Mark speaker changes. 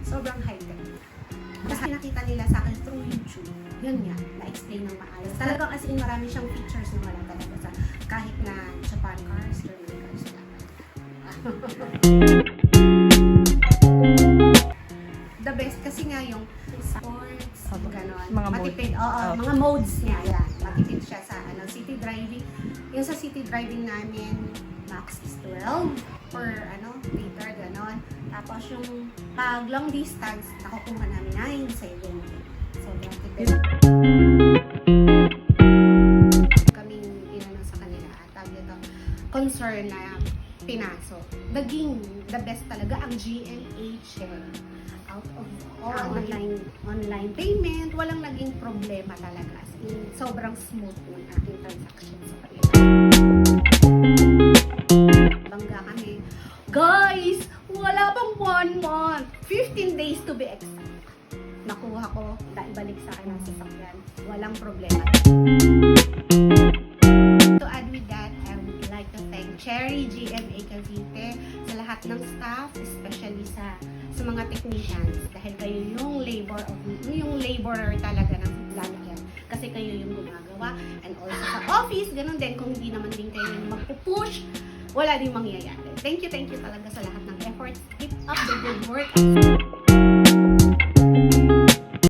Speaker 1: Sobrang high-tech. Kasi nakita nila sa akin through YouTube. Yun nga, na-explain ng maayos. Talagang as in marami siyang features na wala talaga sa kahit na Japan cars, German cars na. The best kasi nga yung sports, gano'n.
Speaker 2: Mga
Speaker 1: Matipid,
Speaker 2: mode.
Speaker 1: oo,
Speaker 2: Okay.
Speaker 1: mga modes niya, yan. Matipid siya sa city driving. Yung sa city driving namin, max is 12 or liter, gano'n. Tapos yung pag long distance, nakukuha namin 9-7. Sobrang tipid. Kaming sa kanila at concern na pinasok. The best talaga ang GMH. Out of all online payment, walang naging problema talaga. As in, sobrang smooth yung aking transaction sa kanila. Bangga kami. Guys, wala pang 1 month. 15 days to be exact. Nakuha ko, ibalik sa akin ang sasakyan. Walang problema. To add with that, I would like to thank Cherry GMA Cavite sa lahat ng staff, especially sa mga technicians, dahil kayo yung laborer talaga ng lalakyan. Kasi kayo yung gumagawa. And also sa office, ganun din. Kung hindi naman din kayo yung magpupush, wala din mangyayari. Thank you talaga sa lahat ng efforts. Keep up the good work.